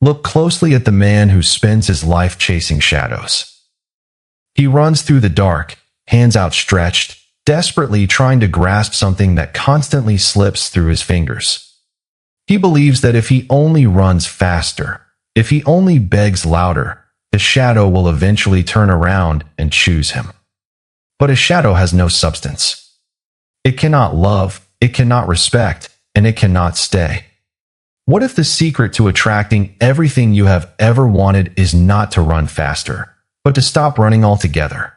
Look closely at the man who spends his life chasing shadows. He runs through the dark, hands outstretched, desperately trying to grasp something that constantly slips through his fingers. He believes that if he only runs faster, if he only begs louder, the shadow will eventually turn around and choose him. But a shadow has no substance. It cannot love, it cannot respect, and it cannot stay. What if the secret to attracting everything you have ever wanted is not to run faster, but to stop running altogether?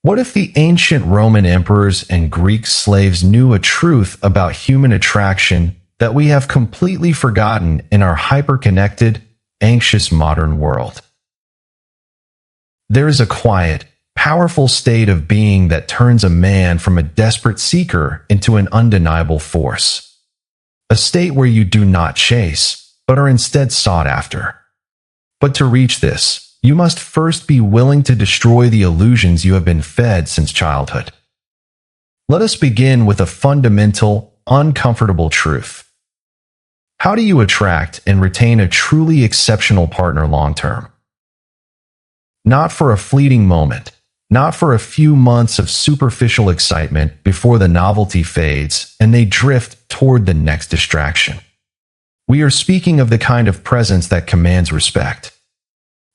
What if the ancient Roman emperors and Greek slaves knew a truth about human attraction that we have completely forgotten in our hyper-connected, anxious modern world? There is a quiet, powerful state of being that turns a man from a desperate seeker into an undeniable force. A state where you do not chase, but are instead sought after. But to reach this, you must first be willing to destroy the illusions you have been fed since childhood. Let us begin with a fundamental, uncomfortable truth. How do you attract and retain a truly exceptional partner long-term? Not for a fleeting moment, not for a few months of superficial excitement before the novelty fades and they drift toward the next distraction. We are speaking of the kind of presence that commands respect.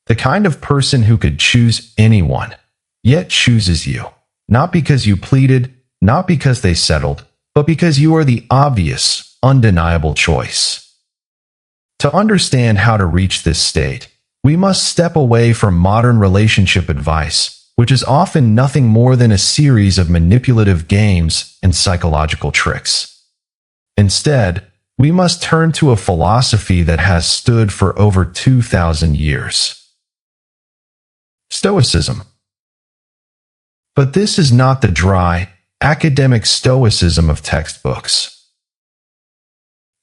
The kind of person who could choose anyone, yet chooses you, not because you pleaded, not because they settled, but because you are the obvious, undeniable choice. To understand how to reach this state, we must step away from modern relationship advice, which is often nothing more than a series of manipulative games and psychological tricks. Instead, we must turn to a philosophy that has stood for over 2,000 years. Stoicism. But this is not the dry, academic stoicism of textbooks.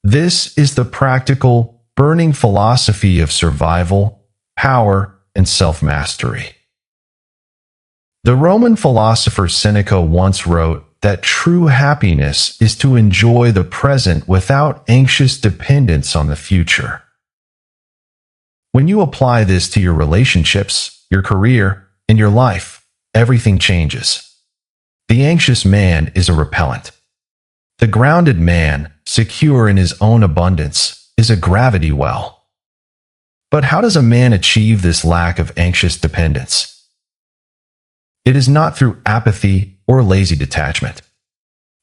This is the practical, burning philosophy of survival, power, and self-mastery. The Roman philosopher Seneca once wrote that true happiness is to enjoy the present without anxious dependence on the future. When you apply this to your relationships, your career, and your life, everything changes. The anxious man is a repellent. The grounded man, secure in his own abundance, is a gravity well. But how does a man achieve this lack of anxious dependence? It is not through apathy or lazy detachment.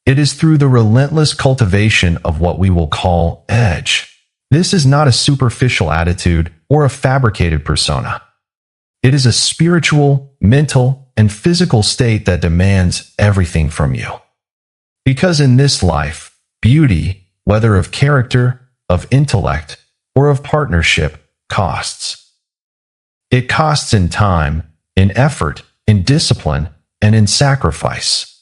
It is through the relentless cultivation of what we will call edge. This is not a superficial attitude or a fabricated persona. It is a spiritual, mental, and physical state that demands everything from you. Because in this life, beauty, whether of character, of intellect, or of partnership, costs. It costs in time, in effort, in discipline, and in sacrifice.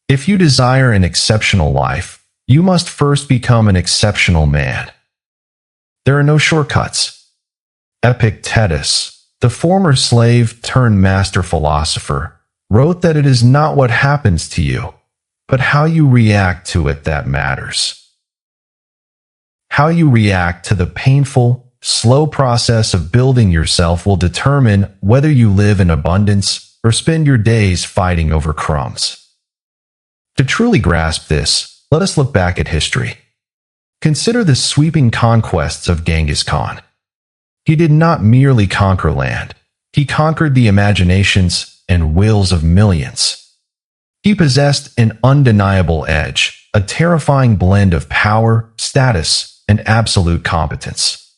If you desire an exceptional life, you must first become an exceptional man. There are no shortcuts. Epictetus, the former slave-turned-master philosopher, wrote that it is not what happens to you, but how you react to it that matters. How you react to the painful, slow process of building yourself will determine whether you live in abundance or spend your days fighting over crumbs. To truly grasp this, let us look back at history. Consider the sweeping conquests of Genghis Khan. He did not merely conquer land. He conquered the imaginations and wills of millions. He possessed an undeniable edge, a terrifying blend of power, status, and absolute competence.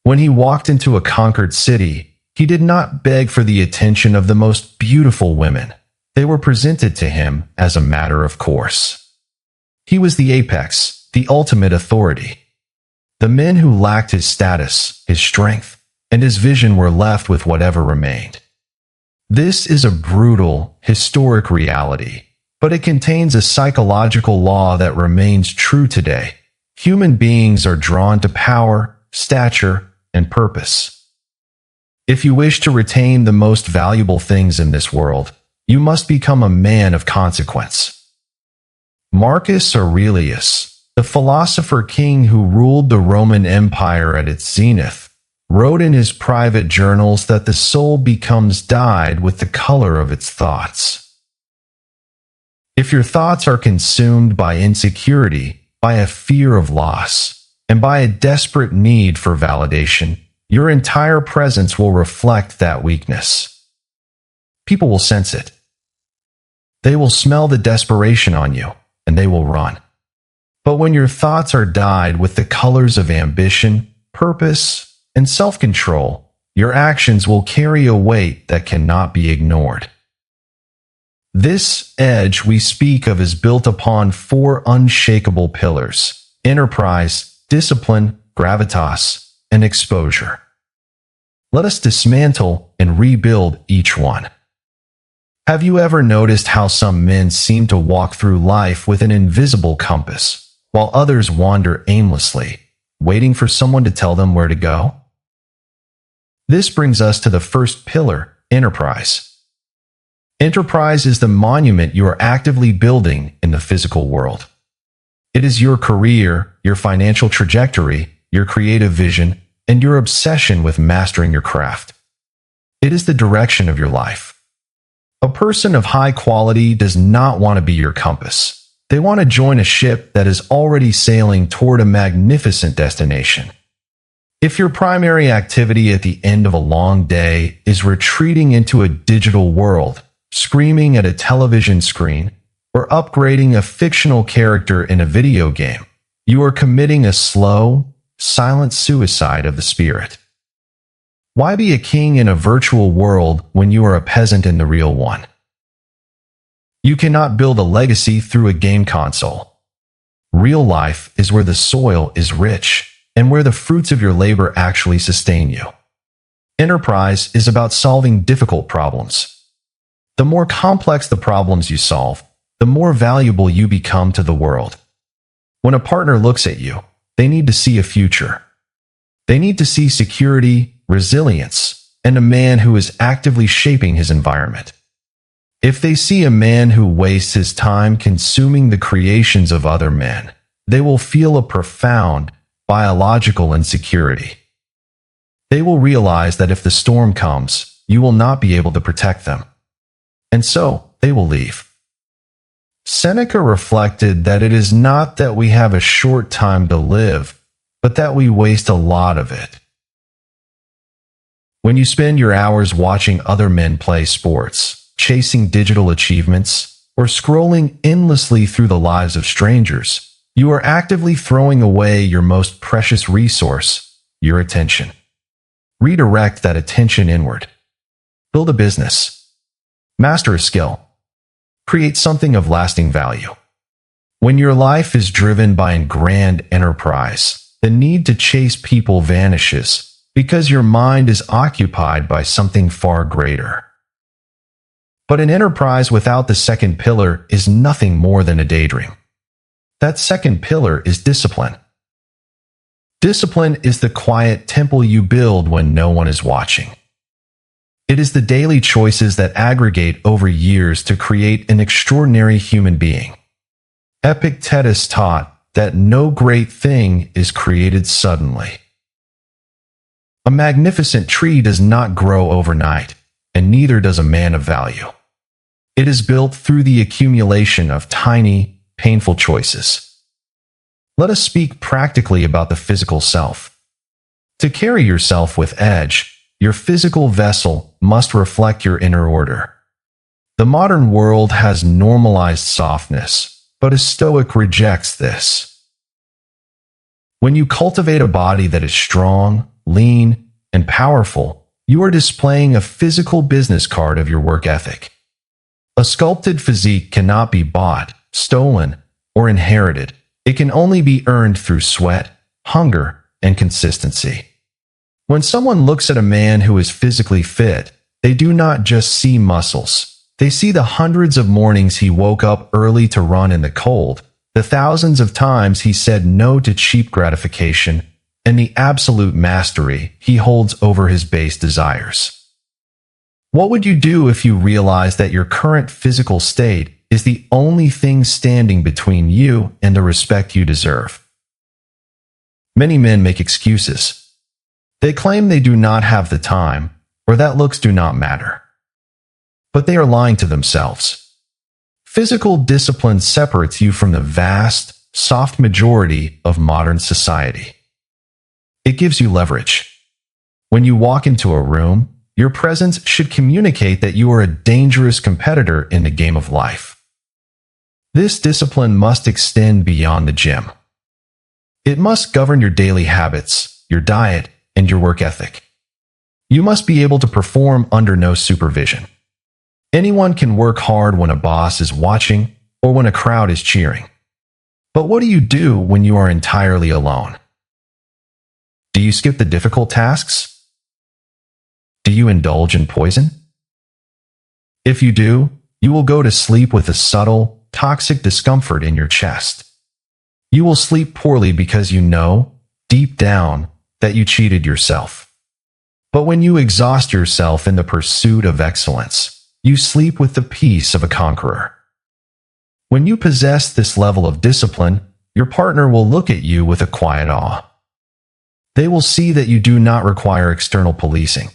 When he walked into a conquered city, he did not beg for the attention of the most beautiful women. They were presented to him as a matter of course. He was the apex, the ultimate authority. The men who lacked his status, his strength, and his vision were left with whatever remained. This is a brutal, historic reality, but it contains a psychological law that remains true today. Human beings are drawn to power, stature, and purpose. If you wish to retain the most valuable things in this world, you must become a man of consequence. Marcus Aurelius, The philosopher king who ruled the Roman Empire at its zenith wrote in his private journals that the soul becomes dyed with the color of its thoughts. If your thoughts are consumed by insecurity, by a fear of loss, and by a desperate need for validation, your entire presence will reflect that weakness. People will sense it. They will smell the desperation on you, and they will run. But when your thoughts are dyed with the colors of ambition, purpose, and self-control, your actions will carry a weight that cannot be ignored. This edge we speak of is built upon 4 unshakable pillars: enterprise, discipline, gravitas, and exposure. Let us dismantle and rebuild each one. Have you ever noticed how some men seem to walk through life with an invisible compass, while others wander aimlessly, waiting for someone to tell them where to go? This brings us to the first pillar, enterprise. Enterprise is the monument you are actively building in the physical world. It is your career, your financial trajectory, your creative vision, and your obsession with mastering your craft. It is the direction of your life. A person of high quality does not want to be your compass. They want to join a ship that is already sailing toward a magnificent destination. If your primary activity at the end of a long day is retreating into a digital world, screaming at a television screen, or upgrading a fictional character in a video game, you are committing a slow, silent suicide of the spirit. Why be a king in a virtual world when you are a peasant in the real one? You cannot build a legacy through a game console. Real life is where the soil is rich and where the fruits of your labor actually sustain you. Enterprise is about solving difficult problems. The more complex the problems you solve, the more valuable you become to the world. When a partner looks at you, they need to see a future. They need to see security, resilience, and a man who is actively shaping his environment. If they see a man who wastes his time consuming the creations of other men, they will feel a profound biological insecurity. They will realize that if the storm comes, you will not be able to protect them. And so, they will leave. Seneca reflected that it is not that we have a short time to live, but that we waste a lot of it. When you spend your hours watching other men play sports, chasing digital achievements, or scrolling endlessly through the lives of strangers, you are actively throwing away your most precious resource, your attention. Redirect that attention inward. Build a business. Master a skill. Create something of lasting value. When your life is driven by a grand enterprise, the need to chase people vanishes because your mind is occupied by something far greater. But an enterprise without the second pillar is nothing more than a daydream. That second pillar is discipline. Discipline is the quiet temple you build when no one is watching. It is the daily choices that aggregate over years to create an extraordinary human being. Epictetus taught that no great thing is created suddenly. A magnificent tree does not grow overnight, and neither does a man of value. It is built through the accumulation of tiny, painful choices. Let us speak practically about the physical self. To carry yourself with edge, your physical vessel must reflect your inner order. The modern world has normalized softness, but a Stoic rejects this. When you cultivate a body that is strong, lean, and powerful, you are displaying a physical business card of your work ethic. A sculpted physique cannot be bought, stolen, or inherited. It can only be earned through sweat, hunger, and consistency. When someone looks at a man who is physically fit, they do not just see muscles. They see the hundreds of mornings he woke up early to run in the cold, the thousands of times he said no to cheap gratification, and the absolute mastery he holds over his base desires. What would you do if you realized that your current physical state is the only thing standing between you and the respect you deserve. Many men make excuses. They claim they do not have the time, or that looks do not matter. But they are lying to themselves. Physical discipline separates you from the vast, soft majority of modern society. It gives you leverage. When you walk into a room, your presence should communicate that you are a dangerous competitor in the game of life. This discipline must extend beyond the gym. It must govern your daily habits, your diet, and your work ethic. You must be able to perform under no supervision. Anyone can work hard when a boss is watching or when a crowd is cheering. But what do you do when you are entirely alone? Do you skip the difficult tasks? Do you indulge in poison? If you do, you will go to sleep with a subtle, toxic discomfort in your chest. You will sleep poorly because you know, deep down, that you cheated yourself. But when you exhaust yourself in the pursuit of excellence, you sleep with the peace of a conqueror. When you possess this level of discipline, your partner will look at you with a quiet awe. They will see that you do not require external policing.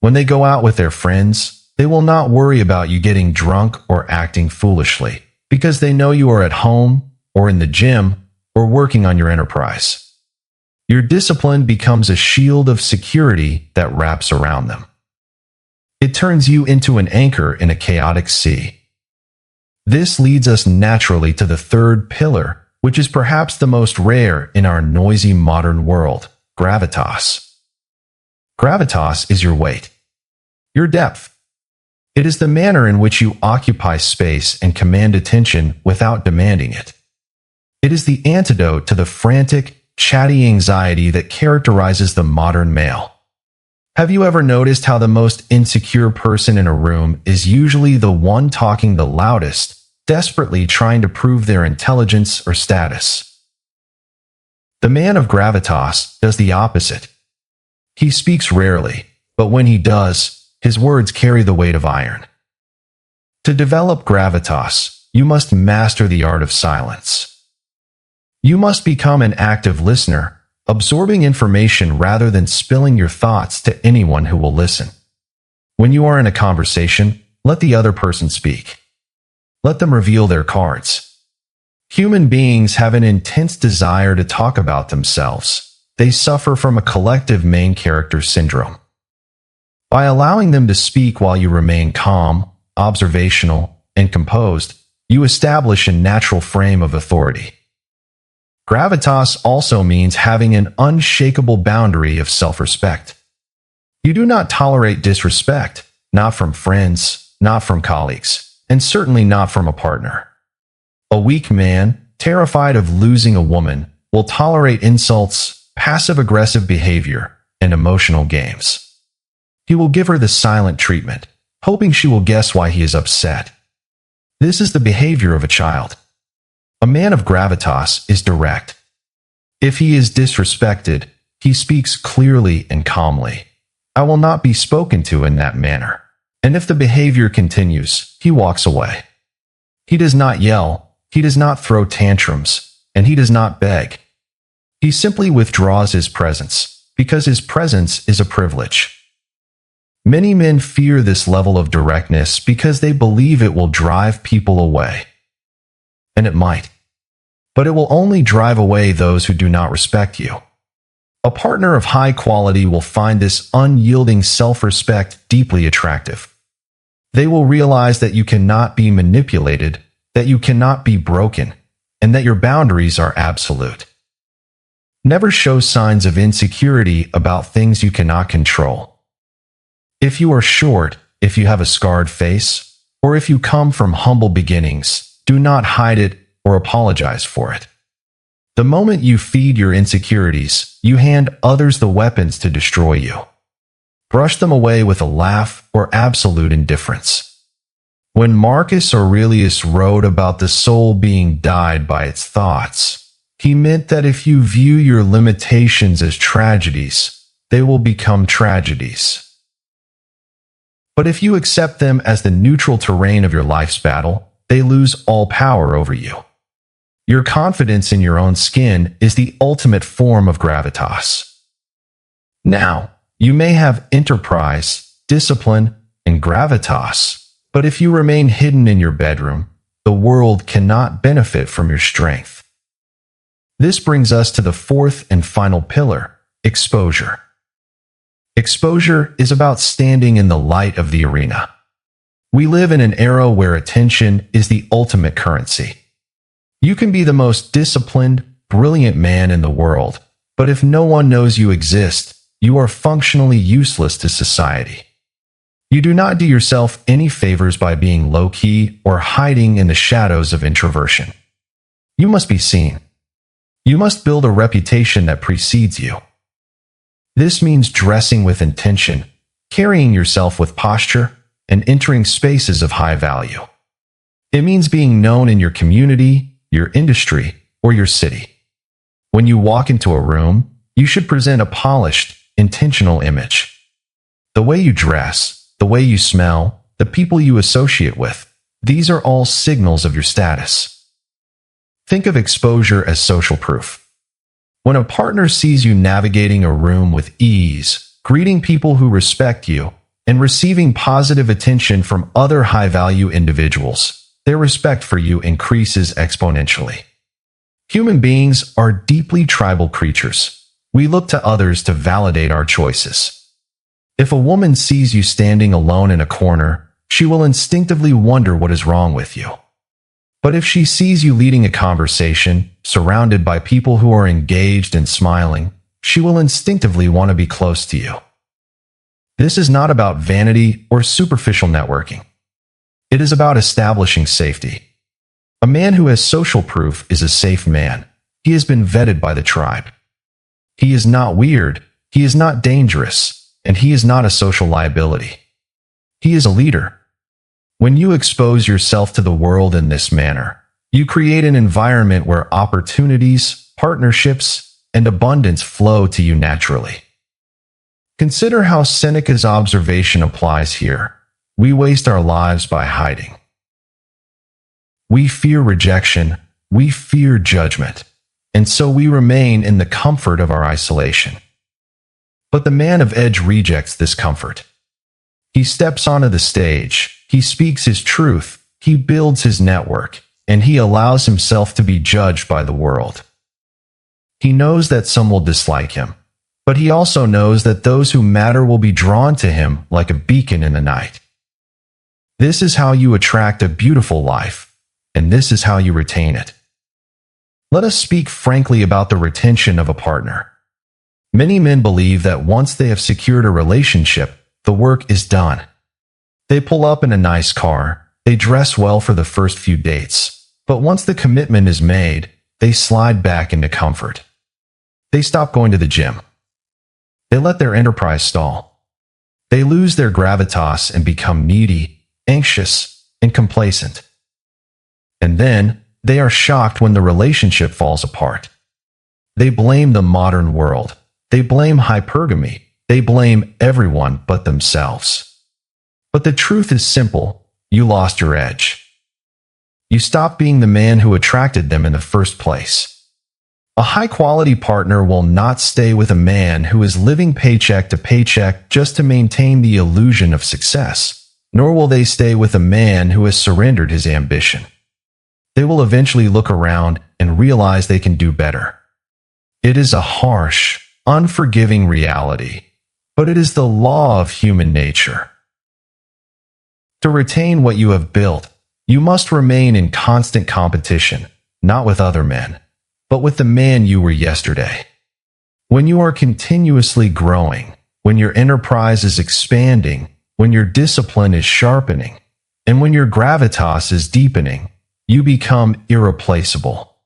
When they go out with their friends, they will not worry about you getting drunk or acting foolishly, because they know you are at home, or in the gym, or working on your enterprise. Your discipline becomes a shield of security that wraps around them. It turns you into an anchor in a chaotic sea. This leads us naturally to the third pillar, which is perhaps the most rare in our noisy modern world, gravitas. Gravitas is your weight, your depth. It is the manner in which you occupy space and command attention without demanding it. It is the antidote to the frantic, chatty anxiety that characterizes the modern male. Have you ever noticed how the most insecure person in a room is usually the one talking the loudest, desperately trying to prove their intelligence or status? The man of gravitas does the opposite. He speaks rarely, but when he does, his words carry the weight of iron. To develop gravitas, you must master the art of silence. You must become an active listener, absorbing information rather than spilling your thoughts to anyone who will listen. When you are in a conversation, let the other person speak. Let them reveal their cards. Human beings have an intense desire to talk about themselves. They suffer from a collective main character syndrome. By allowing them to speak while you remain calm, observational, and composed, you establish a natural frame of authority. Gravitas also means having an unshakable boundary of self-respect. You do not tolerate disrespect, not from friends, not from colleagues, and certainly not from a partner. A weak man, terrified of losing a woman, will tolerate insults, passive-aggressive behavior, and emotional games. He will give her the silent treatment, hoping she will guess why he is upset. This is the behavior of a child. A man of gravitas is direct. If he is disrespected, he speaks clearly and calmly. I will not be spoken to in that manner. And if the behavior continues, he walks away. He does not yell, he does not throw tantrums, and he does not beg. He simply withdraws his presence, because his presence is a privilege. Many men fear this level of directness because they believe it will drive people away. And it might. But it will only drive away those who do not respect you. A partner of high quality will find this unyielding self-respect deeply attractive. They will realize that you cannot be manipulated, that you cannot be broken, and that your boundaries are absolute. Never show signs of insecurity about things you cannot control. If you are short, if you have a scarred face, or if you come from humble beginnings, do not hide it or apologize for it. The moment you feed your insecurities, you hand others the weapons to destroy you. Brush them away with a laugh or absolute indifference. When Marcus Aurelius wrote about the soul being dyed by its thoughts, he meant that if you view your limitations as tragedies, they will become tragedies. But if you accept them as the neutral terrain of your life's battle, they lose all power over you. Your confidence in your own skin is the ultimate form of gravitas. Now, you may have enterprise, discipline, and gravitas, but if you remain hidden in your bedroom, the world cannot benefit from your strength. This brings us to the fourth and final pillar, exposure. Exposure is about standing in the light of the arena. We live in an era where attention is the ultimate currency. You can be the most disciplined, brilliant man in the world, but if no one knows you exist, you are functionally useless to society. You do not do yourself any favors by being low-key or hiding in the shadows of introversion. You must be seen. You must build a reputation that precedes you. This means dressing with intention, carrying yourself with posture, and entering spaces of high value. It means being known in your community, your industry, or your city. When you walk into a room, you should present a polished, intentional image. The way you dress, the way you smell, the people you associate with, these are all signals of your status. Think of exposure as social proof. When a partner sees you navigating a room with ease, greeting people who respect you, and receiving positive attention from other high-value individuals, their respect for you increases exponentially. Human beings are deeply tribal creatures. We look to others to validate our choices. If a woman sees you standing alone in a corner, she will instinctively wonder what is wrong with you. But if she sees you leading a conversation, surrounded by people who are engaged and smiling, she will instinctively want to be close to you. This is not about vanity or superficial networking. It is about establishing safety. A man who has social proof is a safe man. He has been vetted by the tribe. He is not weird, he is not dangerous, and he is not a social liability. He is a leader. When you expose yourself to the world in this manner, you create an environment where opportunities, partnerships, and abundance flow to you naturally. Consider how Seneca's observation applies here. We waste our lives by hiding. We fear rejection, we fear judgment, and so we remain in the comfort of our isolation. But the man of edge rejects this comfort. He steps onto the stage, he speaks his truth, he builds his network, and he allows himself to be judged by the world. He knows that some will dislike him, but he also knows that those who matter will be drawn to him like a beacon in the night. This is how you attract a beautiful life, and this is how you retain it. Let us speak frankly about the retention of a partner. Many men believe that once they have secured a relationship, the work is done. They pull up in a nice car, they dress well for the first few dates, but once the commitment is made, they slide back into comfort. They stop going to the gym. They let their enterprise stall. They lose their gravitas and become needy, anxious, and complacent. And then, they are shocked when the relationship falls apart. They blame the modern world. They blame hypergamy. They blame everyone but themselves. But the truth is simple. You lost your edge. You stopped being the man who attracted them in the first place. A high-quality partner will not stay with a man who is living paycheck to paycheck just to maintain the illusion of success, nor will they stay with a man who has surrendered his ambition. They will eventually look around and realize they can do better. It is a harsh, unforgiving reality, but it is the law of human nature. To retain what you have built, you must remain in constant competition, not with other men, but with the man you were yesterday. When you are continuously growing, when your enterprise is expanding, when your discipline is sharpening, and when your gravitas is deepening, you become irreplaceable.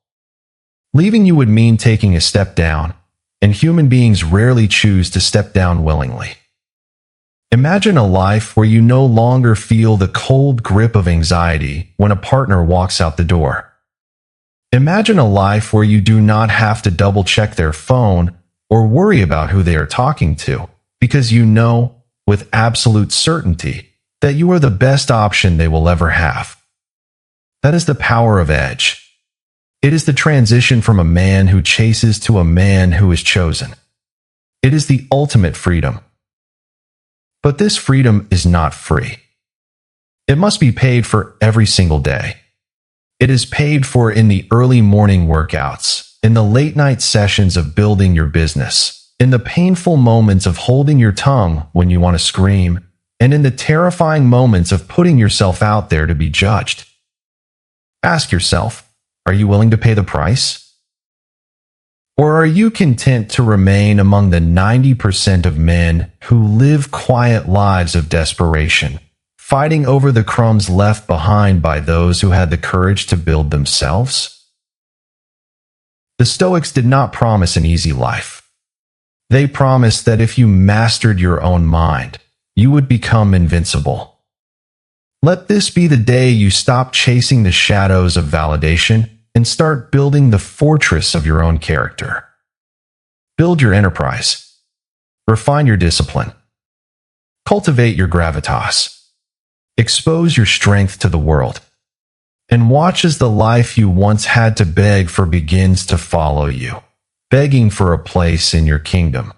Leaving you would mean taking a step down, and human beings rarely choose to step down willingly. Imagine a life where you no longer feel the cold grip of anxiety when a partner walks out the door. Imagine a life where you do not have to double-check their phone or worry about who they are talking to, because you know, with absolute certainty, that you are the best option they will ever have. That is the power of edge. It is the transition from a man who chases to a man who is chosen. It is the ultimate freedom. But this freedom is not free. It must be paid for every single day. It is paid for in the early morning workouts, in the late night sessions of building your business, in the painful moments of holding your tongue when you want to scream, and in the terrifying moments of putting yourself out there to be judged. Ask yourself, are you willing to pay the price? Or are you content to remain among the 90% of men who live quiet lives of desperation, fighting over the crumbs left behind by those who had the courage to build themselves? The Stoics did not promise an easy life. They promised that if you mastered your own mind, you would become invincible. Let this be the day you stop chasing the shadows of validation and start building the fortress of your own character. Build your enterprise. Refine your discipline. Cultivate your gravitas. Expose your strength to the world. And watch as the life you once had to beg for begins to follow you, begging for a place in your kingdom.